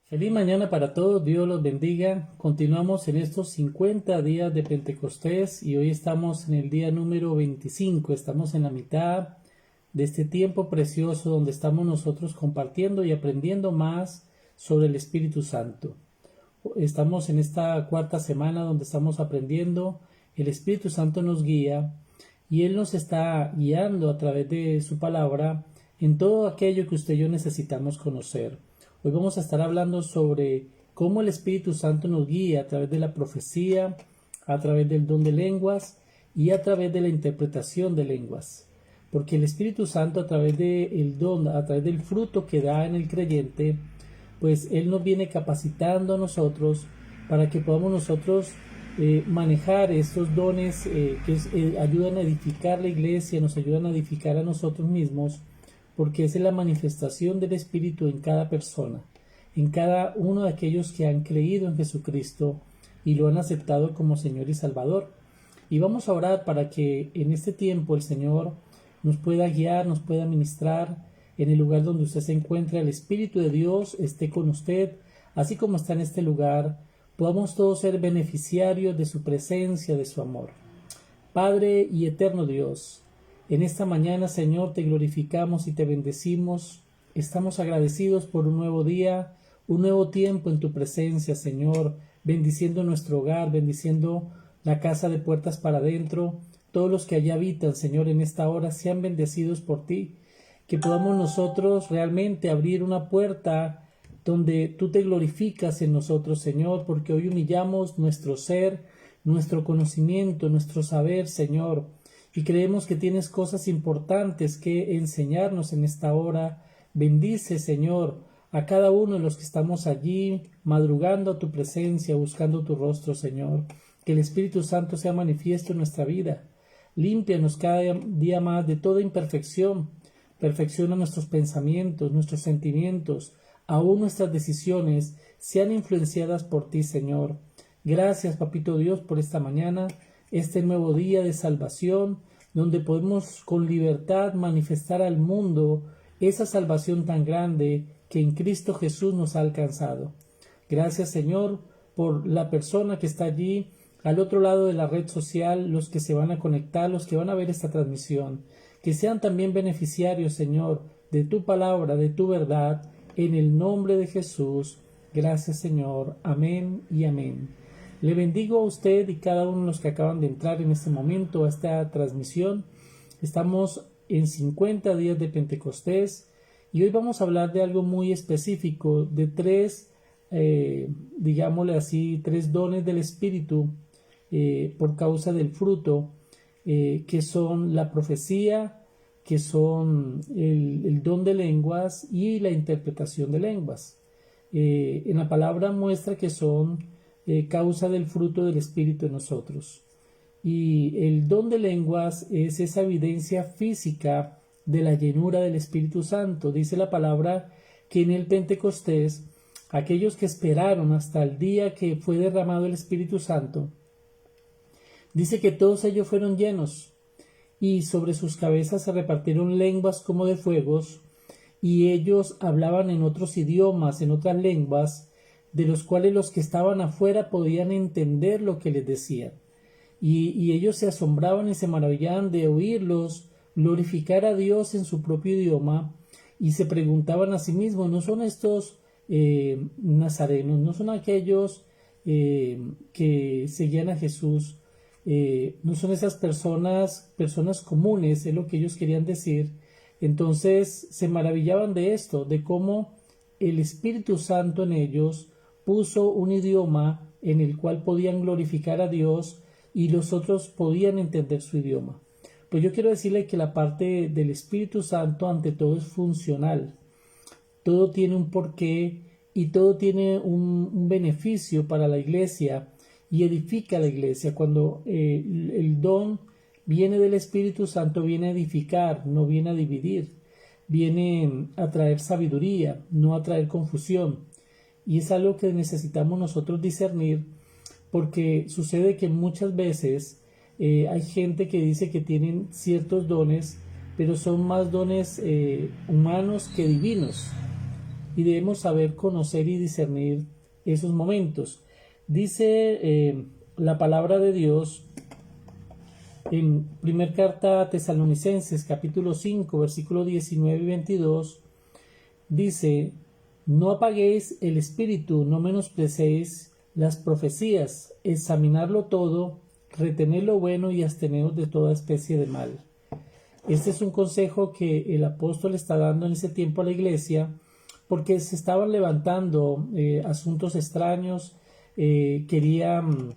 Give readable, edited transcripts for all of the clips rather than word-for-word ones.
Feliz mañana para todos, Dios los bendiga. Continuamos en estos 50 días de Pentecostés y hoy estamos en el día número 25. Estamos en la mitad de este tiempo precioso donde estamos nosotros compartiendo y aprendiendo más sobre el Espíritu Santo. Estamos en esta cuarta semana donde estamos aprendiendo. El Espíritu Santo nos guía y Él nos está guiando a través de su palabra en todo aquello que usted y yo necesitamos conocer. Hoy vamos a estar hablando sobre cómo el Espíritu Santo nos guía a través de la profecía, a través del don de lenguas y a través de la interpretación de lenguas. Porque el Espíritu Santo a través del don, a través del fruto que da en el creyente, pues Él nos viene capacitando a nosotros para que podamos nosotros manejar estos dones que ayudan a edificar la iglesia, nos ayudan a edificar a nosotros mismos, porque esa es la manifestación del Espíritu en cada persona, en cada uno de aquellos que han creído en Jesucristo y lo han aceptado como Señor y Salvador. Y vamos a orar para que en este tiempo el Señor nos pueda guiar, nos pueda ministrar en el lugar donde usted se encuentra. El Espíritu de Dios esté con usted, así como está en este lugar. Podamos todos ser beneficiarios de su presencia, de su amor. Padre y eterno Dios, en esta mañana, Señor, te glorificamos y te bendecimos. Estamos agradecidos por un nuevo día, un nuevo tiempo en tu presencia, Señor, bendiciendo nuestro hogar, bendiciendo la casa de puertas para adentro. Todos los que allá habitan, Señor, en esta hora sean bendecidos por ti. Que podamos nosotros realmente abrir una puerta donde tú te glorificas en nosotros, Señor, porque hoy humillamos nuestro ser, nuestro conocimiento, nuestro saber, Señor, y creemos que tienes cosas importantes que enseñarnos en esta hora. Bendice, Señor, a cada uno de los que estamos allí, madrugando a tu presencia, buscando tu rostro, Señor. Que el Espíritu Santo sea manifiesto en nuestra vida. Límpianos cada día más de toda imperfección. Perfecciona nuestros pensamientos, nuestros sentimientos, aún nuestras decisiones sean influenciadas por ti, Señor. Gracias, Papito Dios, por esta mañana, este nuevo día de salvación, donde podemos con libertad manifestar al mundo esa salvación tan grande que en Cristo Jesús nos ha alcanzado. Gracias, Señor, por la persona que está allí al otro lado de la red social, los que se van a conectar, los que van a ver esta transmisión, que sean también beneficiarios, Señor, de tu palabra, de tu verdad, en el nombre de Jesús. Gracias, Señor. Amén y amén. Le bendigo a usted y cada uno de los que acaban de entrar en este momento a esta transmisión. Estamos en 50 días de Pentecostés y hoy vamos a hablar de algo muy específico, de tres, digámosle así, tres dones del Espíritu por causa del fruto, que son la profecía, que son el don de lenguas y la interpretación de lenguas. En la palabra muestra que son causa del fruto del Espíritu en nosotros. Y el don de lenguas es esa evidencia física de la llenura del Espíritu Santo. Dice la palabra que en el Pentecostés, aquellos que esperaron hasta el día que fue derramado el Espíritu Santo, dice que todos ellos fueron llenos y sobre sus cabezas se repartieron lenguas como de fuegos y ellos hablaban en otros idiomas, en otras lenguas, de los cuales los que estaban afuera podían entender lo que les decían. Y ellos se asombraban y se maravillaban de oírlos glorificar a Dios en su propio idioma y se preguntaban a sí mismos, ¿no son estos nazarenos? ¿No son aquellos que seguían a Jesús? ¿No son esas personas comunes? Es lo que ellos querían decir. Entonces se maravillaban de esto, de cómo el Espíritu Santo en ellos puso un idioma en el cual podían glorificar a Dios y los otros podían entender su idioma. Pues yo quiero decirle que la parte del Espíritu Santo ante todo es funcional. Todo tiene un porqué y todo tiene un beneficio para la iglesia y edifica la iglesia. Cuando el don viene del Espíritu Santo, viene a edificar, no viene a dividir. Viene a traer sabiduría, no a traer confusión. Y es algo que necesitamos nosotros discernir, porque sucede que muchas veces hay gente que dice que tienen ciertos dones, pero son más dones humanos que divinos. y debemos saber conocer y discernir esos momentos. Dice la palabra de Dios en primer carta a Tesalonicenses capítulo 5 versículo 19 y 22, dice: no apaguéis el espíritu, no menosprecéis las profecías, examinarlo todo, retener lo bueno y absteneos de toda especie de mal. Este es un consejo que el apóstol está dando en ese tiempo a la iglesia, porque se estaban levantando asuntos extraños, querían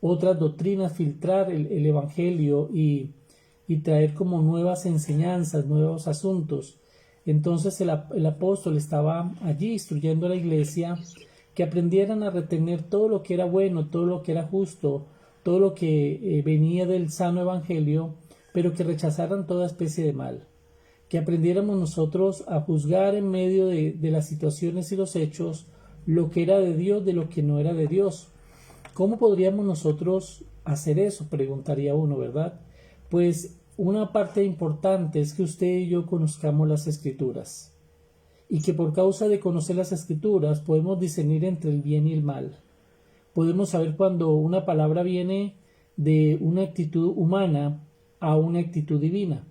otras doctrinas filtrar el evangelio y traer como nuevas enseñanzas, nuevos asuntos. Entonces el apóstol estaba allí instruyendo a la iglesia que aprendieran a retener todo lo que era bueno, todo lo que era justo, todo lo que venía del sano evangelio, pero que rechazaran toda especie de mal. Que aprendiéramos nosotros a juzgar en medio de las situaciones y los hechos lo que era de Dios de lo que no era de Dios. ¿Cómo podríamos nosotros hacer eso? Preguntaría uno, ¿verdad? Pues una parte importante es que usted y yo conozcamos las Escrituras, y que por causa de conocer las Escrituras podemos discernir entre el bien y el mal. Podemos saber cuando una palabra viene de una actitud humana a una actitud divina.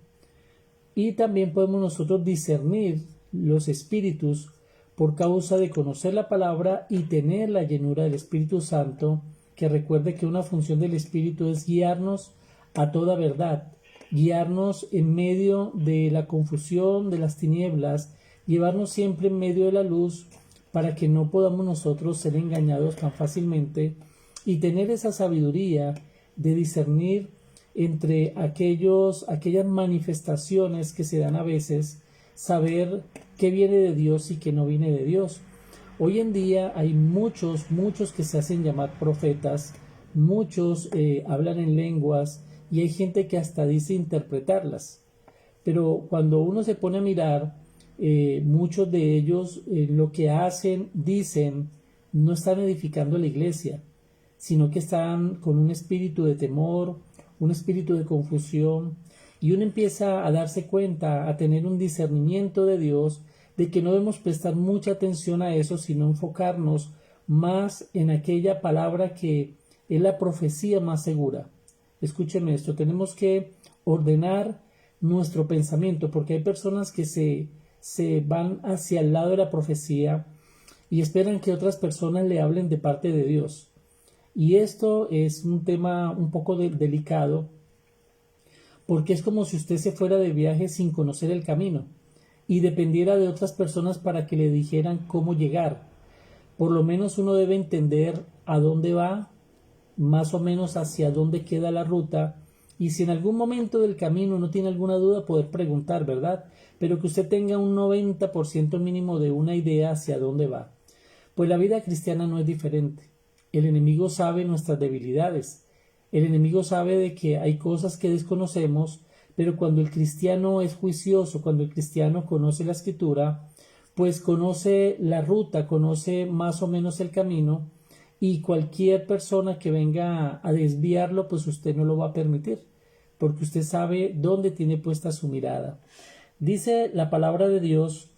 Y también podemos nosotros discernir los espíritus por causa de conocer la palabra y tener la llenura del Espíritu Santo, que recuerde que una función del Espíritu es guiarnos a toda verdad, guiarnos en medio de la confusión, de las tinieblas, llevarnos siempre en medio de la luz para que no podamos nosotros ser engañados tan fácilmente y tener esa sabiduría de discernir entre aquellas manifestaciones que se dan a veces, saber qué viene de Dios y qué no viene de Dios. Hoy en día hay muchos que se hacen llamar profetas, muchos hablan en lenguas y hay gente que hasta dice interpretarlas. Pero cuando uno se pone a mirar, muchos de ellos lo que hacen, dicen, no están edificando la iglesia, sino que están con un espíritu de temor, un espíritu de confusión, y uno empieza a darse cuenta, a tener un discernimiento de Dios, de que no debemos prestar mucha atención a eso, sino enfocarnos más en aquella palabra que es la profecía más segura. Escúcheme esto, tenemos que ordenar nuestro pensamiento, porque hay personas que se van hacia el lado de la profecía y esperan que otras personas le hablen de parte de Dios. Y esto es un tema un poco delicado, porque es como si usted se fuera de viaje sin conocer el camino y dependiera de otras personas para que le dijeran cómo llegar. Por lo menos uno debe entender a dónde va, más o menos hacia dónde queda la ruta, y si en algún momento del camino no tiene alguna duda, poder preguntar, ¿verdad? Pero que usted tenga un 90% mínimo de una idea hacia dónde va. Pues la vida cristiana no es diferente. El enemigo sabe nuestras debilidades. El enemigo sabe de que hay cosas que desconocemos, pero cuando el cristiano es juicioso, cuando el cristiano conoce la Escritura, pues conoce la ruta, conoce más o menos el camino, y cualquier persona que venga a desviarlo, pues usted no lo va a permitir, porque usted sabe dónde tiene puesta su mirada. Dice la palabra de Dios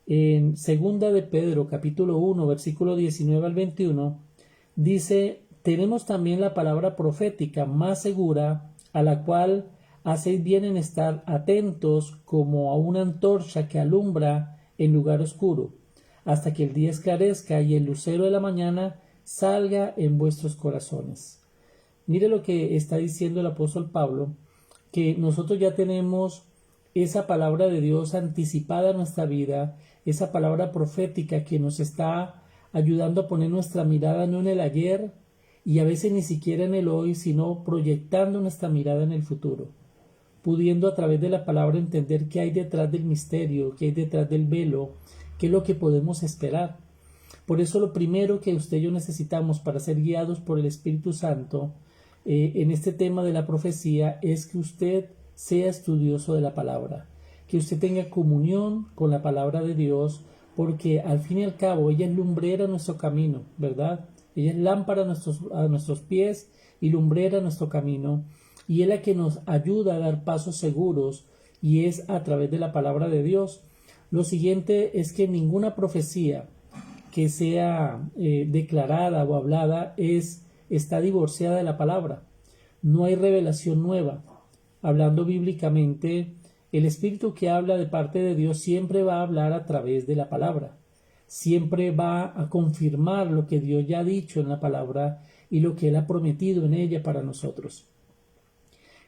en segunda de Pedro, capítulo 1, versículo 19 al 21, dice: tenemos también la palabra profética más segura, a la cual hacéis bien en estar atentos como a una antorcha que alumbra en lugar oscuro, hasta que el día esclarezca y el lucero de la mañana salga en vuestros corazones. Mire lo que está diciendo el apóstol Pablo, que nosotros ya tenemos esa palabra de Dios anticipada en nuestra vida, esa palabra profética que nos está ayudando a poner nuestra mirada no en el ayer y a veces ni siquiera en el hoy, sino proyectando nuestra mirada en el futuro, pudiendo a través de la palabra entender qué hay detrás del misterio, qué hay detrás del velo, qué es lo que podemos esperar. Por eso lo primero que usted y yo necesitamos para ser guiados por el Espíritu Santo en este tema de la profecía es que usted sea estudioso de la palabra, que usted tenga comunión con la palabra de Dios, porque al fin y al cabo ella es lumbrera a nuestro camino, ¿verdad? Ella es lámpara a nuestros pies y lumbrera a nuestro camino, y es la que nos ayuda a dar pasos seguros, y es a través de la palabra de Dios. Lo siguiente es que ninguna profecía que sea declarada o hablada está divorciada de la palabra. No hay revelación nueva. Hablando bíblicamente, el Espíritu que habla de parte de Dios siempre va a hablar a través de la palabra. Siempre va a confirmar lo que Dios ya ha dicho en la palabra y lo que Él ha prometido en ella para nosotros.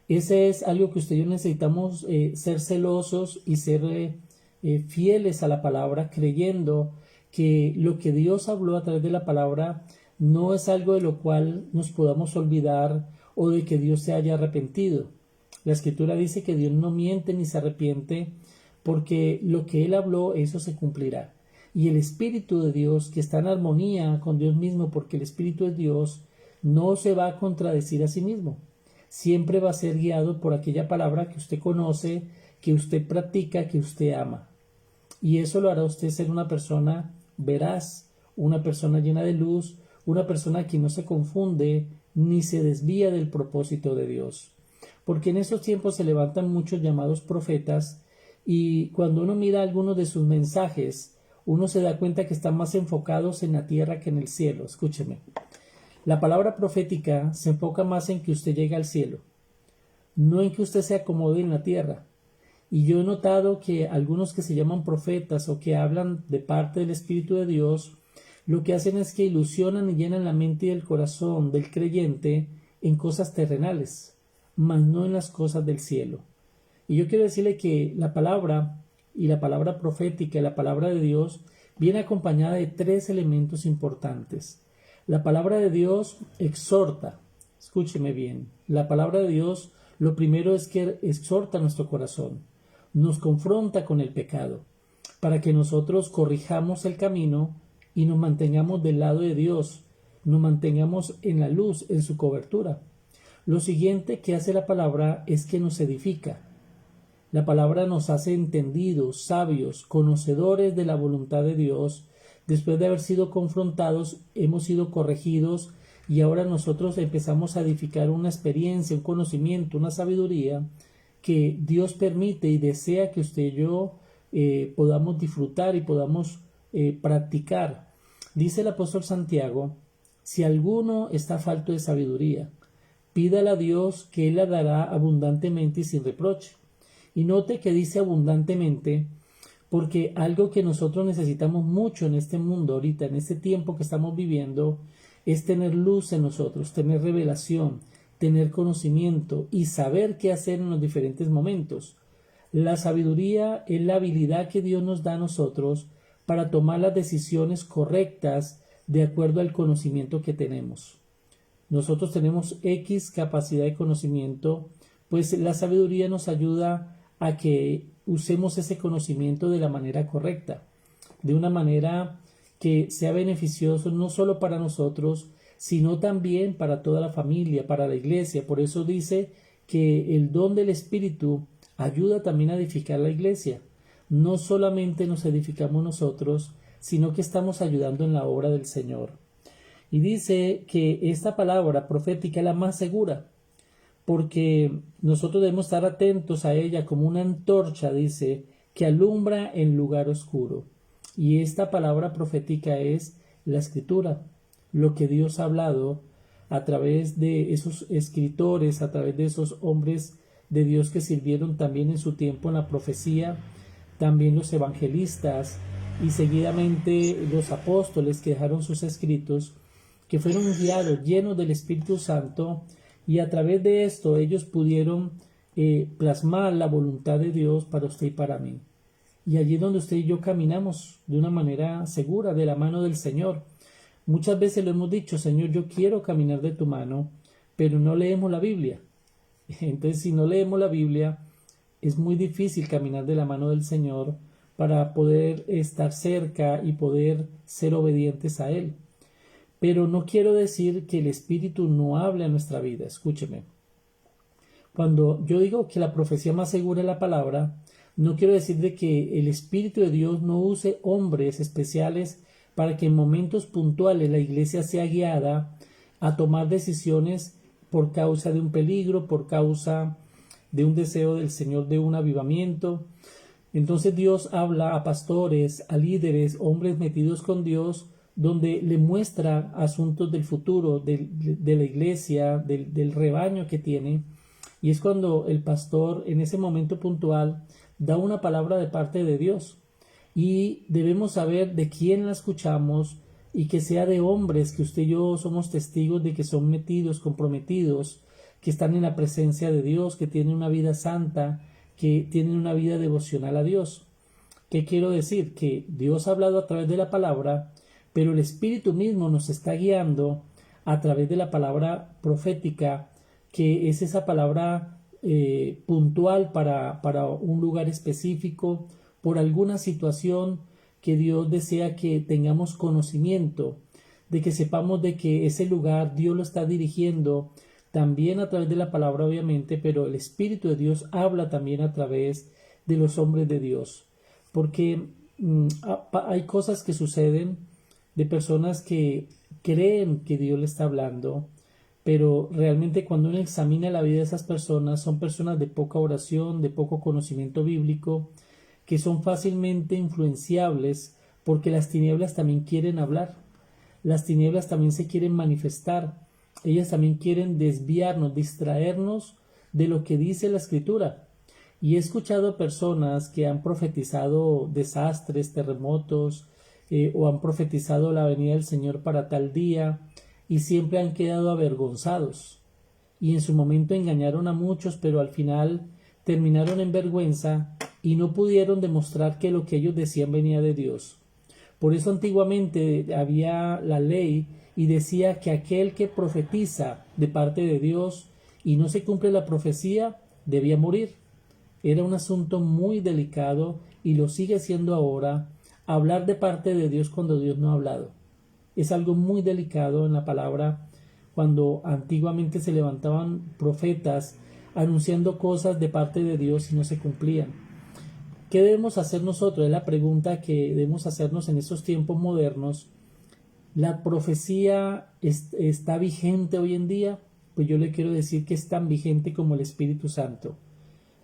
Ese es algo que usted y yo necesitamos ser celosos y ser fieles a la palabra, creyendo que lo que Dios habló a través de la palabra no es algo de lo cual nos podamos olvidar o de que Dios se haya arrepentido. La Escritura dice que Dios no miente ni se arrepiente, porque lo que Él habló, eso se cumplirá. Y el Espíritu de Dios, que está en armonía con Dios mismo, porque el Espíritu es Dios, no se va a contradecir a sí mismo. Siempre va a ser guiado por aquella palabra que usted conoce, que usted practica, que usted ama. Y eso lo hará usted ser una persona veraz, una persona llena de luz, una persona que no se confunde ni se desvía del propósito de Dios. Porque en estos tiempos se levantan muchos llamados profetas y cuando uno mira algunos de sus mensajes, uno se da cuenta que están más enfocados en la tierra que en el cielo. Escúcheme. La palabra profética se enfoca más en que usted llegue al cielo, no en que usted se acomode en la tierra. Y yo he notado que algunos que se llaman profetas o que hablan de parte del Espíritu de Dios, lo que hacen es que ilusionan y llenan la mente y el corazón del creyente en cosas terrenales, mas no en las cosas del cielo. Y yo quiero decirle que la palabra y la palabra profética y la palabra de Dios viene acompañada de tres elementos importantes. La palabra de Dios exhorta, escúcheme bien, la palabra de Dios lo primero es que exhorta nuestro corazón, nos confronta con el pecado, para que nosotros corrijamos el camino y nos mantengamos del lado de Dios, nos mantengamos en la luz, en su cobertura. Lo siguiente que hace la palabra es que nos edifica. La palabra nos hace entendidos, sabios, conocedores de la voluntad de Dios. Después de haber sido confrontados, hemos sido corregidos y ahora nosotros empezamos a edificar una experiencia, un conocimiento, una sabiduría que Dios permite y desea que usted y yo podamos disfrutar y podamos practicar. Dice el apóstol Santiago, si alguno está falto de sabiduría, pídale a Dios que Él la dará abundantemente y sin reproche. Y note que dice abundantemente, porque algo que nosotros necesitamos mucho en este mundo ahorita, en este tiempo que estamos viviendo, es tener luz en nosotros, tener revelación, tener conocimiento y saber qué hacer en los diferentes momentos. La sabiduría es la habilidad que Dios nos da a nosotros para tomar las decisiones correctas de acuerdo al conocimiento que tenemos. Nosotros tenemos X capacidad de conocimiento, pues la sabiduría nos ayuda a que usemos ese conocimiento de la manera correcta, de una manera que sea beneficioso no solo para nosotros, sino también para toda la familia, para la iglesia. Por eso dice que el don del Espíritu ayuda también a edificar la iglesia. No solamente nos edificamos nosotros, sino que estamos ayudando en la obra del Señor. Y dice que esta palabra profética es la más segura, porque nosotros debemos estar atentos a ella como una antorcha, dice, que alumbra en lugar oscuro. Y esta palabra profética es la Escritura, lo que Dios ha hablado a través de esos escritores, a través de esos hombres de Dios que sirvieron también en su tiempo en la profecía, también los evangelistas y seguidamente los apóstoles que dejaron sus escritos, que fueron guiados, llenos del Espíritu Santo, y a través de esto ellos pudieron plasmar la voluntad de Dios para usted y para mí. Y allí es donde usted y yo caminamos de una manera segura, de la mano del Señor. Muchas veces lo hemos dicho, Señor, yo quiero caminar de tu mano, pero no leemos la Biblia. Entonces, si no leemos la Biblia, es muy difícil caminar de la mano del Señor para poder estar cerca y poder ser obedientes a Él. Pero no quiero decir que el Espíritu no hable a nuestra vida. Escúcheme. Cuando yo digo que la profecía más segura es la palabra, no quiero decir de que el Espíritu de Dios no use hombres especiales para que en momentos puntuales la iglesia sea guiada a tomar decisiones por causa de un peligro, por causa de un deseo del Señor de un avivamiento. Entonces Dios habla a pastores, a líderes, hombres metidos con Dios, donde le muestra asuntos del futuro, de la iglesia, del rebaño que tiene. Y es cuando el pastor en ese momento puntual da una palabra de parte de Dios. Y debemos saber de quién la escuchamos y que sea de hombres que usted y yo somos testigos de que son metidos, comprometidos, que están en la presencia de Dios, que tienen una vida santa, que tienen una vida devocional a Dios. ¿Qué quiero decir? Que Dios ha hablado a través de la palabra, pero el Espíritu mismo nos está guiando a través de la palabra profética, que es esa palabra puntual para un lugar específico, por alguna situación que Dios desea que tengamos conocimiento, de que sepamos de que ese lugar Dios lo está dirigiendo, también a través de la palabra obviamente, pero el Espíritu de Dios habla también a través de los hombres de Dios, porque hay cosas que suceden de personas que creen que Dios le está hablando, pero realmente cuando uno examina la vida de esas personas, son personas de poca oración, de poco conocimiento bíblico, que son fácilmente influenciables porque las tinieblas también quieren hablar, las tinieblas también se quieren manifestar, ellas también quieren desviarnos, distraernos de lo que dice la Escritura. Y he escuchado personas que han profetizado desastres, terremotos, o han profetizado la venida del Señor para tal día, y siempre han quedado avergonzados. Y en su momento engañaron a muchos, pero al final terminaron en vergüenza y no pudieron demostrar que lo que ellos decían venía de Dios. Por eso antiguamente había la ley y decía que aquel que profetiza de parte de Dios y no se cumple la profecía debía morir. Era un asunto muy delicado y lo sigue siendo ahora hablar de parte de Dios cuando Dios no ha hablado. Es algo muy delicado en la palabra cuando antiguamente se levantaban profetas anunciando cosas de parte de Dios y no se cumplían. ¿Qué debemos hacer nosotros? Es la pregunta que debemos hacernos en estos tiempos modernos. ¿La profecía está vigente hoy en día? Pues yo le quiero decir que es tan vigente como el Espíritu Santo.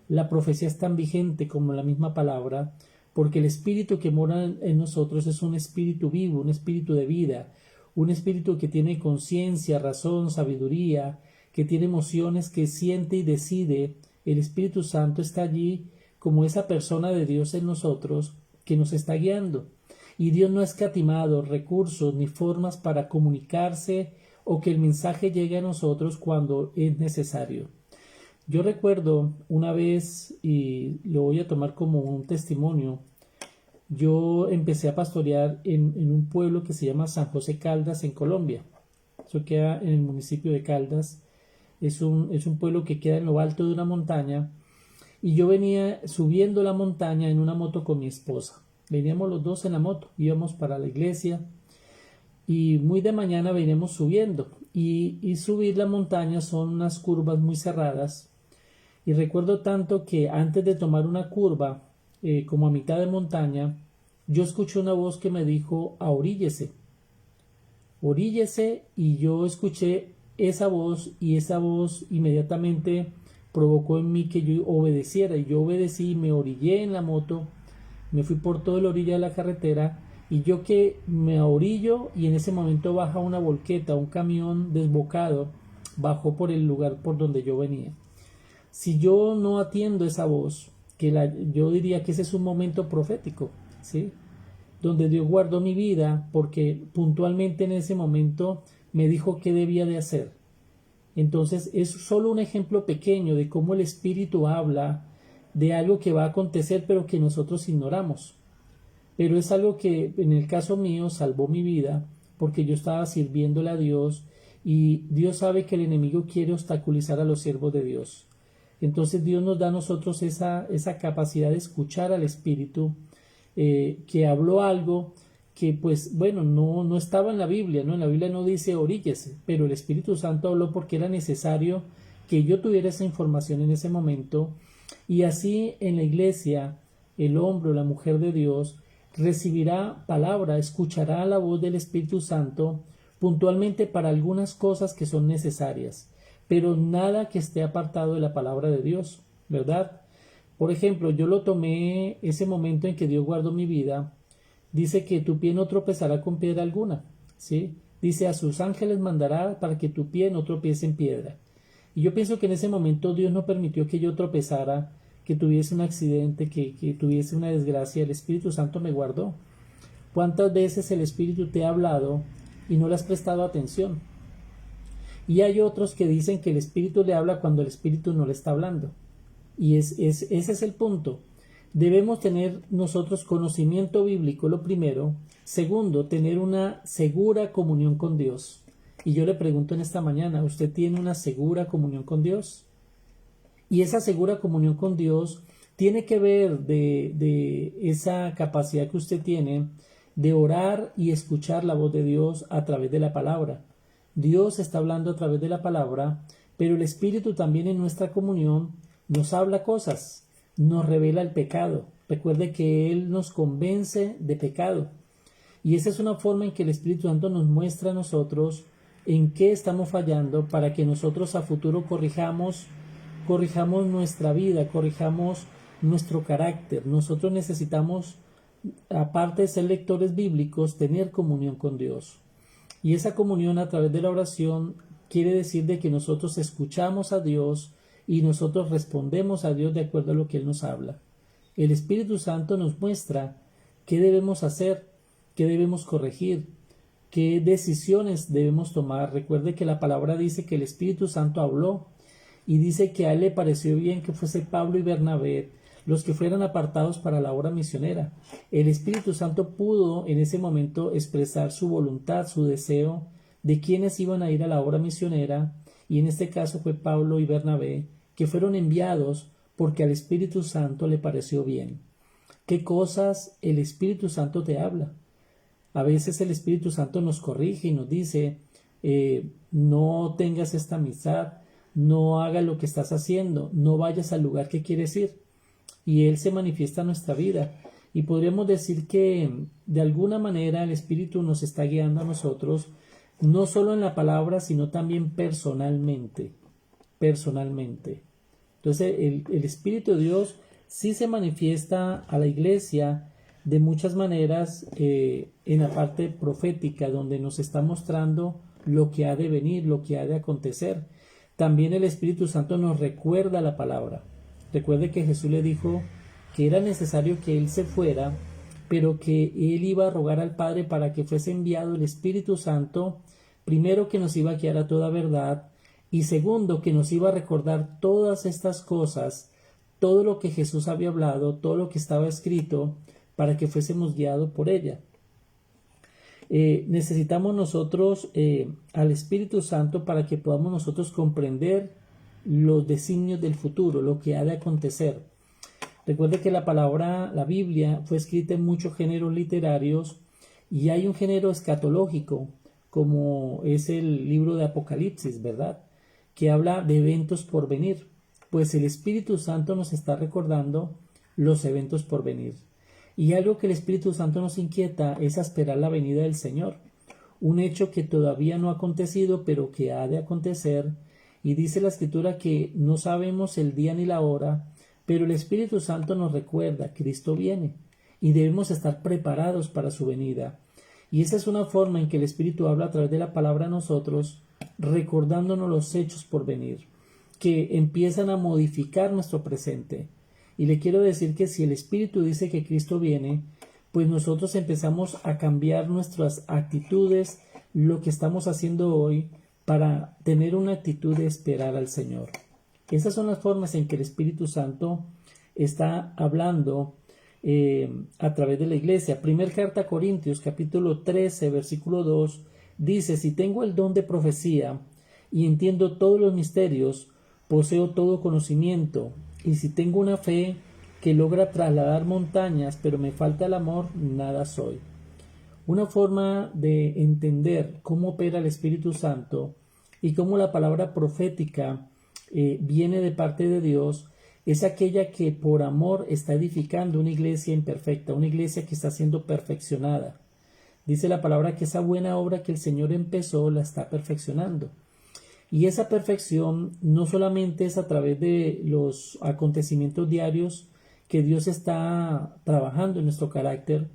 La profecía es tan vigente como la misma palabra, porque el Espíritu que mora en nosotros es un Espíritu vivo, un Espíritu de vida, un Espíritu que tiene conciencia, razón, sabiduría, que tiene emociones, que siente y decide. El Espíritu Santo está allí como esa persona de Dios en nosotros que nos está guiando. Y Dios no ha escatimado recursos ni formas para comunicarse o que el mensaje llegue a nosotros cuando es necesario. Yo recuerdo una vez, y lo voy a tomar como un testimonio, yo empecé a pastorear en un pueblo que se llama San José Caldas en Colombia. Eso queda en el municipio de Caldas. Es un pueblo que queda en lo alto de una montaña. Y yo venía subiendo la montaña en una moto con mi esposa. Veníamos los dos en la moto, íbamos para la iglesia y muy de mañana veníamos subiendo. Y subir la montaña son unas curvas muy cerradas. Y recuerdo tanto que antes de tomar una curva, como a mitad de montaña, yo escuché una voz que me dijo: oríllese, oríllese, y yo escuché esa voz y esa voz inmediatamente provocó en mí que yo obedeciera, y yo obedecí, me orillé en la moto, me fui por toda la orilla de la carretera, y yo que me orillo y en ese momento baja una volqueta, un camión desbocado, bajó por el lugar por donde yo venía. Si yo no atiendo esa voz, yo diría que ese es un momento profético, ¿sí? Donde Dios guardó mi vida porque puntualmente en ese momento me dijo qué debía de hacer. Entonces es solo un ejemplo pequeño de cómo el Espíritu habla de algo que va a acontecer pero que nosotros ignoramos. Pero es algo que en el caso mío salvó mi vida porque yo estaba sirviéndole a Dios y Dios sabe que el enemigo quiere obstaculizar a los siervos de Dios. Entonces Dios nos da a nosotros esa capacidad de escuchar al Espíritu que habló algo que pues bueno no estaba en la Biblia, ¿no? En la Biblia no dice oríllese, pero el Espíritu Santo habló porque era necesario que yo tuviera esa información en ese momento. Y así en la iglesia el hombre o la mujer de Dios recibirá palabra, escuchará la voz del Espíritu Santo puntualmente para algunas cosas que son necesarias, pero nada que esté apartado de la palabra de Dios, ¿verdad? Por ejemplo, yo lo tomé ese momento en que Dios guardó mi vida. Dice que tu pie no tropezará con piedra alguna, ¿sí? Dice, a sus ángeles mandará para que tu pie no tropiece en piedra. Y yo pienso que en ese momento Dios no permitió que yo tropezara, que tuviese un accidente, que tuviese una desgracia. El Espíritu Santo me guardó. ¿Cuántas veces el Espíritu te ha hablado y no le has prestado atención? Y hay otros que dicen que el Espíritu le habla cuando el Espíritu no le está hablando. Y ese es el punto. Debemos tener nosotros conocimiento bíblico, lo primero. Segundo, tener una segura comunión con Dios. Y yo le pregunto en esta mañana, ¿usted tiene una segura comunión con Dios? Y esa segura comunión con Dios tiene que ver de esa capacidad que usted tiene de orar y escuchar la voz de Dios a través de la palabra. Dios está hablando a través de la palabra, pero el Espíritu también en nuestra comunión nos habla cosas, nos revela el pecado. Recuerde que Él nos convence de pecado. Y esa es una forma en que el Espíritu Santo nos muestra a nosotros en qué estamos fallando para que nosotros a futuro corrijamos nuestra vida, corrijamos nuestro carácter. Nosotros necesitamos, aparte de ser lectores bíblicos, tener comunión con Dios. Y esa comunión a través de la oración quiere decir de que nosotros escuchamos a Dios y nosotros respondemos a Dios de acuerdo a lo que Él nos habla. El Espíritu Santo nos muestra qué debemos hacer, qué debemos corregir, qué decisiones debemos tomar. Recuerde que la palabra dice que el Espíritu Santo habló y dice que a Él le pareció bien que fuese Pablo y Bernabé los que fueran apartados para la obra misionera. El Espíritu Santo pudo en ese momento expresar su voluntad, su deseo de quienes iban a ir a la obra misionera, y en este caso fue Pablo y Bernabé, que fueron enviados porque al Espíritu Santo le pareció bien. ¿Qué cosas el Espíritu Santo te habla? A veces el Espíritu Santo nos corrige y nos dice, no tengas esta amistad, no hagas lo que estás haciendo, no vayas al lugar que quieres ir. Y Él se manifiesta en nuestra vida. Y podríamos decir que de alguna manera el Espíritu nos está guiando a nosotros, no solo en la palabra, sino también personalmente. Entonces el Espíritu de Dios sí se manifiesta a la iglesia de muchas maneras en la parte profética, donde nos está mostrando lo que ha de venir, lo que ha de acontecer. También el Espíritu Santo nos recuerda la palabra. Recuerde que Jesús le dijo que era necesario que Él se fuera, pero que Él iba a rogar al Padre para que fuese enviado el Espíritu Santo, primero que nos iba a guiar a toda verdad, y segundo que nos iba a recordar todas estas cosas, todo lo que Jesús había hablado, todo lo que estaba escrito, para que fuésemos guiados por ella. Necesitamos nosotros al Espíritu Santo para que podamos nosotros comprender los designios del futuro, lo que ha de acontecer. Recuerde que la Biblia fue escrita en muchos géneros literarios y hay un género escatológico, como es el libro de Apocalipsis, ¿verdad? Que habla de eventos por venir. Pues el Espíritu Santo nos está recordando los eventos por venir. Y algo que el Espíritu Santo nos inquieta es esperar la venida del Señor. Un hecho que todavía no ha acontecido, pero que ha de acontecer. Y dice la Escritura que no sabemos el día ni la hora, pero el Espíritu Santo nos recuerda, Cristo viene, y debemos estar preparados para su venida. Y esa es una forma en que el Espíritu habla a través de la palabra a nosotros, recordándonos los hechos por venir, que empiezan a modificar nuestro presente. Y le quiero decir que si el Espíritu dice que Cristo viene, pues nosotros empezamos a cambiar nuestras actitudes, lo que estamos haciendo hoy, para tener una actitud de esperar al Señor. Esas son las formas en que el Espíritu Santo está hablando a través de la iglesia. Primer carta a Corintios, capítulo 13, versículo 2, dice, si tengo el don de profecía y entiendo todos los misterios, poseo todo conocimiento, y si tengo una fe que logra trasladar montañas, pero me falta el amor, nada soy. Una forma de entender cómo opera el Espíritu Santo y cómo la palabra profética viene de parte de Dios es aquella que por amor está edificando una iglesia imperfecta, una iglesia que está siendo perfeccionada. Dice la palabra que esa buena obra que el Señor empezó la está perfeccionando. Y esa perfección no solamente es a través de los acontecimientos diarios que Dios está trabajando en nuestro carácter,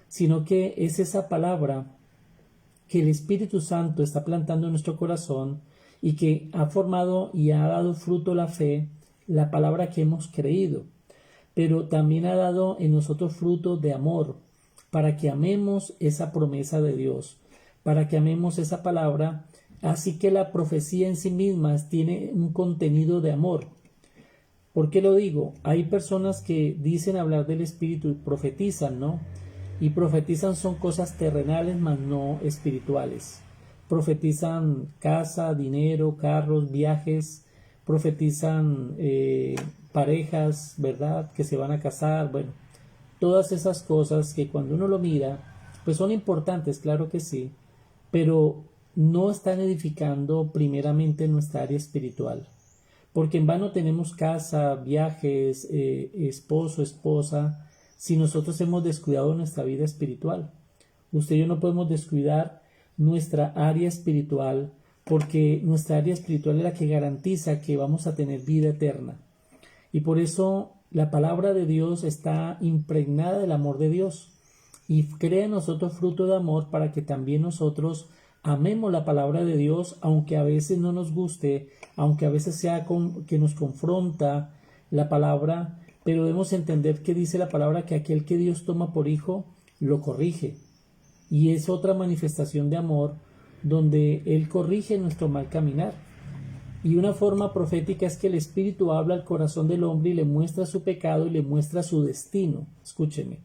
sino que es esa palabra que el Espíritu Santo está plantando en nuestro corazón y que ha formado y ha dado fruto la fe, la palabra que hemos creído, pero también ha dado en nosotros fruto de amor, para que amemos esa promesa de Dios, para que amemos esa palabra. Así que la profecía en sí misma tiene un contenido de amor. ¿Por qué lo digo? Hay personas que dicen hablar del Espíritu y profetizan, ¿no? Y profetizan son cosas terrenales, mas no espirituales. Profetizan casa, dinero, carros, viajes, profetizan parejas, ¿verdad? Que se van a casar, bueno, todas esas cosas que cuando uno lo mira, pues son importantes, claro que sí, pero no están edificando primeramente nuestra área espiritual. Porque en vano tenemos casa, viajes, esposo, esposa, si nosotros hemos descuidado nuestra vida espiritual. Usted y yo no podemos descuidar nuestra área espiritual, porque nuestra área espiritual es la que garantiza que vamos a tener vida eterna. Y por eso la palabra de Dios está impregnada del amor de Dios y crea en nosotros fruto de amor para que también nosotros amemos la palabra de Dios, aunque a veces no nos guste, aunque a veces sea que nos confronta la palabra, pero debemos entender que dice la palabra que aquel que Dios toma por hijo lo corrige. Y es otra manifestación de amor donde Él corrige nuestro mal caminar. Y una forma profética es que el Espíritu habla al corazón del hombre y le muestra su pecado y le muestra su destino. Escúcheme,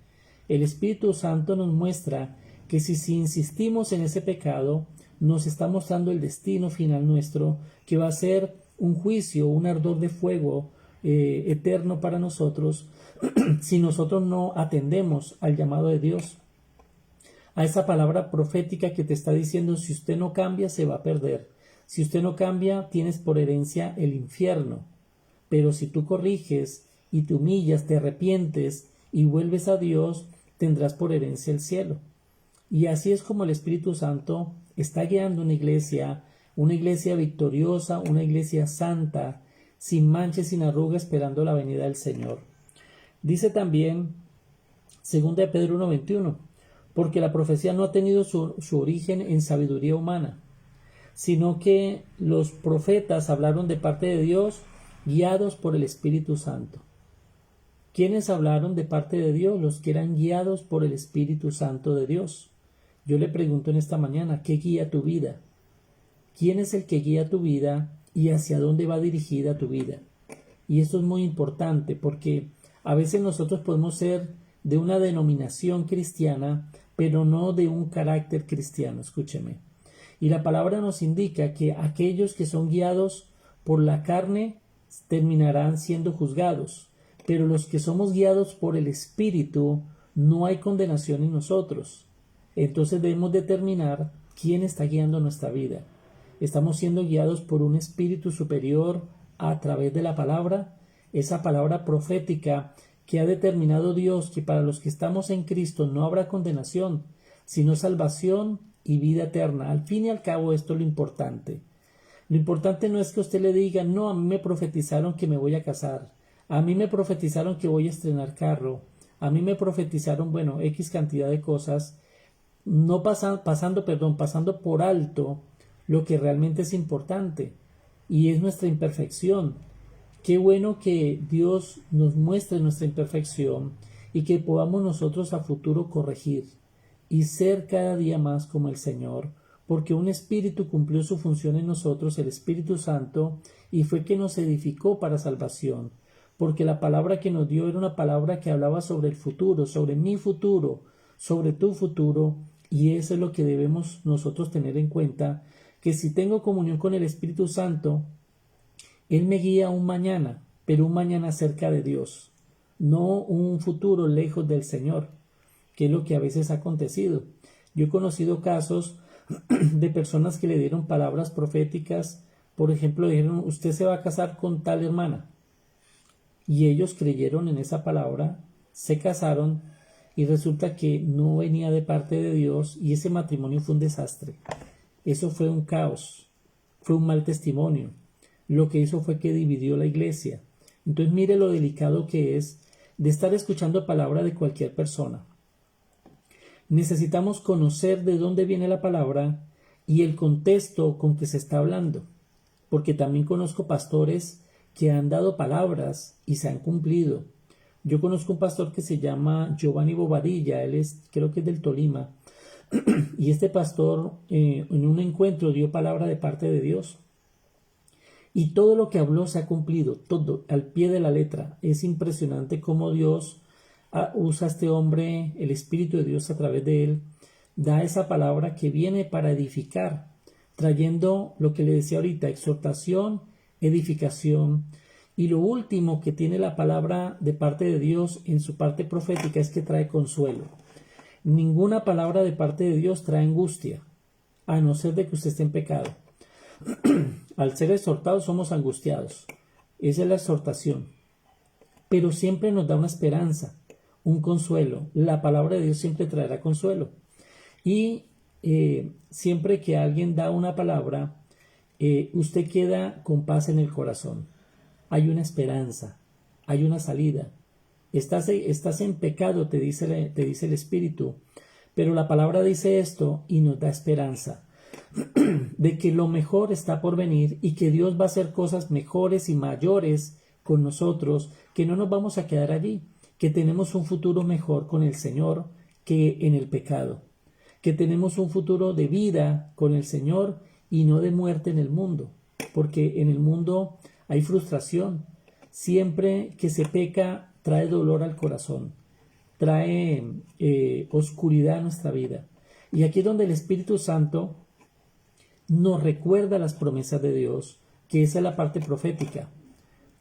el Espíritu Santo nos muestra que si insistimos en ese pecado, nos está mostrando el destino final nuestro, que va a ser un juicio, un ardor de fuego eterno para nosotros, si nosotros no atendemos al llamado de Dios, a esa palabra profética que te está diciendo: si usted no cambia, se va a perder. Si usted no cambia, tienes por herencia el infierno. Pero si tú corriges y te humillas, te arrepientes y vuelves a Dios, tendrás por herencia el cielo. Y así es como el Espíritu Santo está guiando una iglesia victoriosa, una iglesia santa, sin mancha y sin arruga, esperando la venida del Señor. Dice también 2 de Pedro 1:21, porque la profecía no ha tenido su origen en sabiduría humana, sino que los profetas hablaron de parte de Dios, guiados por el Espíritu Santo. ¿Quiénes hablaron de parte de Dios? Los que eran guiados por el Espíritu Santo de Dios. Yo le pregunto en esta mañana, ¿qué guía tu vida? ¿Quién es el que guía tu vida y hacia dónde va dirigida tu vida? Y esto es muy importante porque a veces nosotros podemos ser de una denominación cristiana, pero no de un carácter cristiano. Escúcheme. Y la palabra nos indica que aquellos que son guiados por la carne terminarán siendo juzgados, pero los que somos guiados por el Espíritu, no hay condenación en nosotros. Entonces debemos determinar quién está guiando nuestra vida. ¿Estamos siendo guiados por un espíritu superior a través de la palabra? Esa palabra profética que ha determinado Dios que para los que estamos en Cristo no habrá condenación, sino salvación y vida eterna. Al fin y al cabo, esto es lo importante. Lo importante no es que usted le diga: no, a mí me profetizaron que me voy a casar, a mí me profetizaron que voy a estrenar carro, a mí me profetizaron, bueno, X cantidad de cosas, no pasando por alto lo que realmente es importante, y es nuestra imperfección. Qué bueno que Dios nos muestre nuestra imperfección y que podamos nosotros a futuro corregir y ser cada día más como el Señor, porque un Espíritu cumplió su función en nosotros, el Espíritu Santo, y fue que nos edificó para salvación, porque la palabra que nos dio era una palabra que hablaba sobre el futuro, sobre mi futuro, sobre tu futuro, y eso es lo que debemos nosotros tener en cuenta, que si tengo comunión con el Espíritu Santo, Él me guía un mañana, pero un mañana cerca de Dios, no un futuro lejos del Señor, que es lo que a veces ha acontecido. Yo he conocido casos de personas que le dieron palabras proféticas, por ejemplo, dijeron: usted se va a casar con tal hermana, y ellos creyeron en esa palabra, se casaron, y resulta que no venía de parte de Dios, y ese matrimonio fue un desastre. Eso fue un caos. fue un mal testimonio. Lo que hizo fue que dividió la iglesia. Entonces mire lo delicado que es de estar escuchando palabra de cualquier persona. Necesitamos conocer de dónde viene la palabra y el contexto con que se está hablando, porque también conozco pastores que han dado palabras y se han cumplido. Yo conozco un pastor que se llama Giovanni Bobadilla, creo que es del Tolima, y este pastor en un encuentro dio palabra de parte de Dios. Y todo lo que habló se ha cumplido, todo, al pie de la letra. Es impresionante cómo Dios usa a este hombre, el Espíritu de Dios a través de él, da esa palabra que viene para edificar, trayendo lo que le decía ahorita, exhortación, edificación. Y lo último que tiene la palabra de parte de Dios en su parte profética es que trae consuelo. Ninguna palabra de parte de Dios trae angustia, a no ser de que usted esté en pecado. Al ser exhortados somos angustiados. Esa es la exhortación. Pero siempre nos da una esperanza, un consuelo. La palabra de Dios siempre traerá consuelo. Y siempre que alguien da una palabra, usted queda con paz en el corazón. Hay una esperanza, hay una salida. Estás en pecado, te dice el Espíritu. Pero la palabra dice esto y nos da esperanza de que lo mejor está por venir y que Dios va a hacer cosas mejores y mayores con nosotros, que no nos vamos a quedar allí, que tenemos un futuro mejor con el Señor que en el pecado, que tenemos un futuro de vida con el Señor y no de muerte en el mundo, porque en el mundo hay frustración. Siempre que se peca trae dolor al corazón, trae oscuridad a nuestra vida. Y aquí es donde el Espíritu Santo nos recuerda las promesas de Dios, que esa es la parte profética.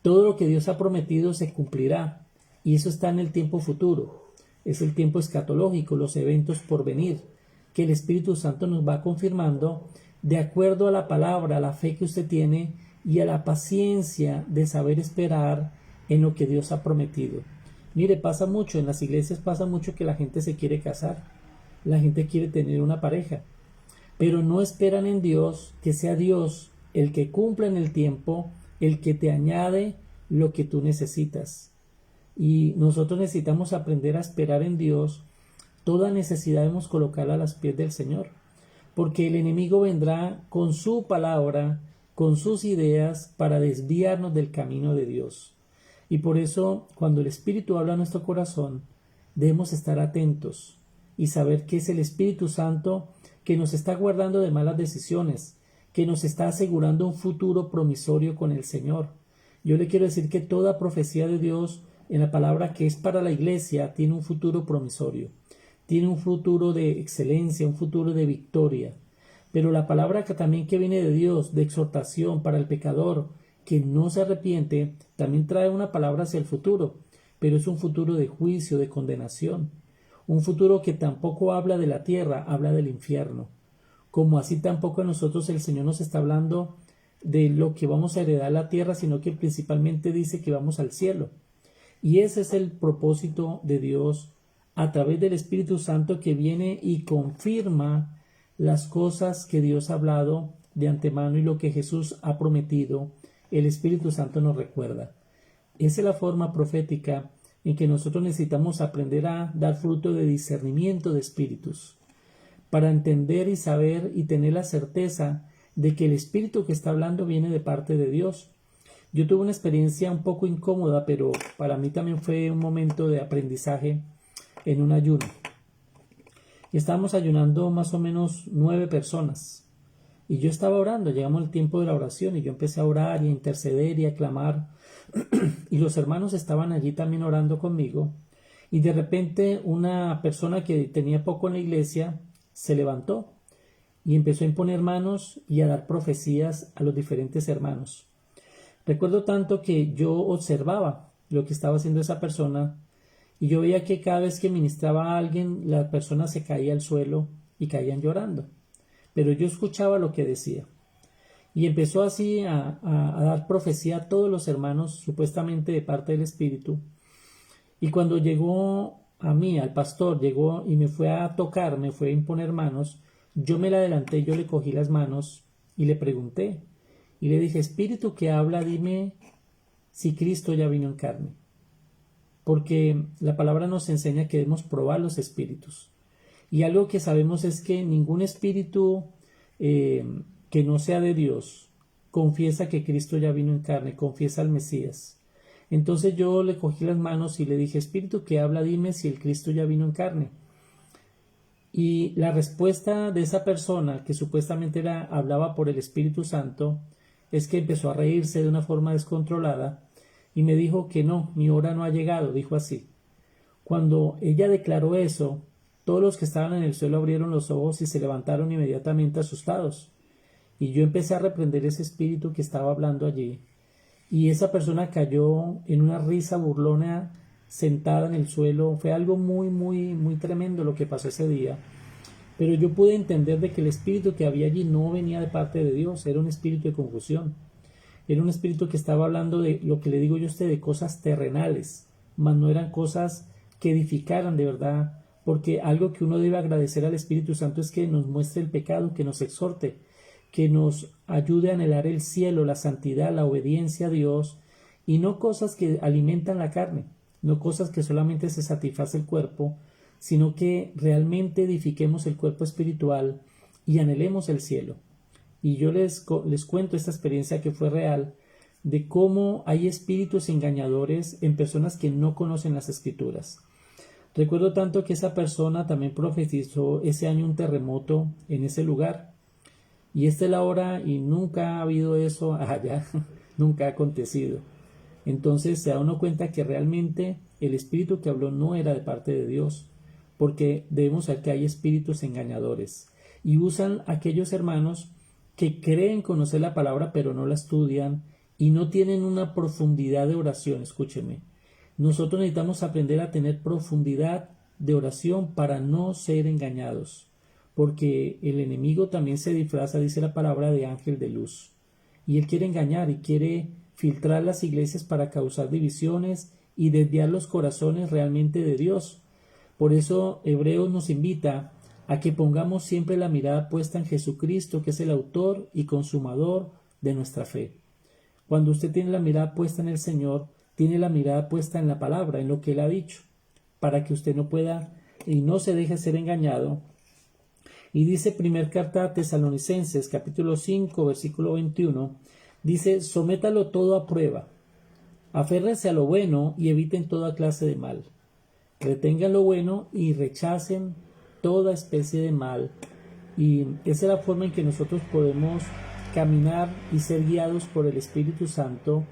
Todo lo que Dios ha prometido se cumplirá, y eso está en el tiempo futuro. Es el tiempo escatológico, los eventos por venir, que el Espíritu Santo nos va confirmando de acuerdo a la palabra, a la fe que usted tiene y a la paciencia de saber esperar en lo que Dios ha prometido. Mire, pasa mucho, en las iglesias pasa mucho que la gente se quiere casar, la gente quiere tener una pareja, pero no esperan en Dios que sea Dios el que cumpla en el tiempo, el que te añade lo que tú necesitas. Y nosotros necesitamos aprender a esperar en Dios. Toda necesidad debemos colocarla a los pies del Señor, porque el enemigo vendrá con su palabra, con sus ideas, para desviarnos del camino de Dios. Y por eso, cuando el Espíritu habla a nuestro corazón, debemos estar atentos y saber que es el Espíritu Santo que nos está guardando de malas decisiones, que nos está asegurando un futuro promisorio con el Señor. Yo le quiero decir que toda profecía de Dios en la palabra que es para la iglesia tiene un futuro promisorio, tiene un futuro de excelencia, un futuro de victoria. Pero la palabra que también que viene de Dios, de exhortación para el pecador que no se arrepiente, también trae una palabra hacia el futuro, pero es un futuro de juicio, de condenación. Un futuro que tampoco habla de la tierra, habla del infierno. Como así tampoco a nosotros el Señor nos está hablando de lo que vamos a heredar la tierra, sino que principalmente dice que vamos al cielo. Y ese es el propósito de Dios a través del Espíritu Santo, que viene y confirma las cosas que Dios ha hablado de antemano y lo que Jesús ha prometido. El Espíritu Santo nos recuerda. Esa es la forma profética en que nosotros necesitamos aprender a dar fruto de discernimiento de espíritus, para entender y saber y tener la certeza de que el espíritu que está hablando viene de parte de Dios. Yo tuve una experiencia un poco incómoda, pero para mí también fue un momento de aprendizaje en un ayuno. Estábamos ayunando más o menos 9 personas. Y yo estaba orando, llegamos al tiempo de la oración y yo empecé a orar y a interceder y a clamar. Y los hermanos estaban allí también orando conmigo. Y de repente una persona que tenía poco en la iglesia se levantó y empezó a imponer manos y a dar profecías a los diferentes hermanos. Recuerdo tanto que yo observaba lo que estaba haciendo esa persona y yo veía que cada vez que ministraba a alguien, la persona se caía al suelo y caían llorando. Pero yo escuchaba lo que decía. Y empezó así a dar profecía a todos los hermanos, supuestamente de parte del Espíritu. Y cuando llegó a mí, al pastor, llegó y me fue a tocar, me fue a imponer manos, yo me le adelanté, yo le cogí las manos y le pregunté, y le dije, Espíritu que habla, dime si Cristo ya vino en carne. Porque la palabra nos enseña que debemos probar los espíritus. Y algo que sabemos es que ningún espíritu que no sea de Dios confiesa que Cristo ya vino en carne, confiesa al Mesías. Entonces yo le cogí las manos y le dije, Espíritu que habla, dime si el Cristo ya vino en carne. Y la respuesta de esa persona, que supuestamente hablaba por el Espíritu Santo, es que empezó a reírse de una forma descontrolada y me dijo que no, mi hora no ha llegado, dijo así. Cuando ella declaró eso, todos los que estaban en el suelo abrieron los ojos y se levantaron inmediatamente asustados. Y yo empecé a reprender ese espíritu que estaba hablando allí. Y esa persona cayó en una risa burlona sentada en el suelo. Fue algo muy, muy, muy tremendo lo que pasó ese día. Pero yo pude entender de que el espíritu que había allí no venía de parte de Dios, era un espíritu de confusión. Era un espíritu que estaba hablando de lo que le digo yo a usted, de cosas terrenales, mas no eran cosas que edificaran de verdad, porque algo que uno debe agradecer al Espíritu Santo es que nos muestre el pecado, que nos exhorte, que nos ayude a anhelar el cielo, la santidad, la obediencia a Dios, y no cosas que alimentan la carne, no cosas que solamente se satisface el cuerpo, sino que realmente edifiquemos el cuerpo espiritual y anhelemos el cielo. Y yo les cuento esta experiencia que fue real, de cómo hay espíritus engañadores en personas que no conocen las Escrituras. Recuerdo tanto que esa persona también profetizó ese año un terremoto en ese lugar. Y esta es la hora y nunca ha habido eso allá, nunca ha acontecido. Entonces se da uno cuenta que realmente el espíritu que habló no era de parte de Dios, porque debemos saber que hay espíritus engañadores y usan aquellos hermanos que creen conocer la palabra pero no la estudian y no tienen una profundidad de oración. Escúcheme, nosotros necesitamos aprender a tener profundidad de oración para no ser engañados, porque el enemigo también se disfraza, dice la palabra, de ángel de luz, y él quiere engañar y quiere filtrar las iglesias para causar divisiones y desviar los corazones realmente de Dios. Por eso Hebreos nos invita a que pongamos siempre la mirada puesta en Jesucristo, que es el autor y consumador de nuestra fe. Cuando usted tiene la mirada puesta en el Señor, tiene la mirada puesta en la palabra, en lo que Él ha dicho, para que usted no pueda y no se deje ser engañado. Y dice primer carta a Tesalonicenses, capítulo 5, versículo 21, dice, sométalo todo a prueba, aférrense a lo bueno y eviten toda clase de mal. Retengan lo bueno y rechacen toda especie de mal. Y esa es la forma en que nosotros podemos caminar y ser guiados por el Espíritu Santo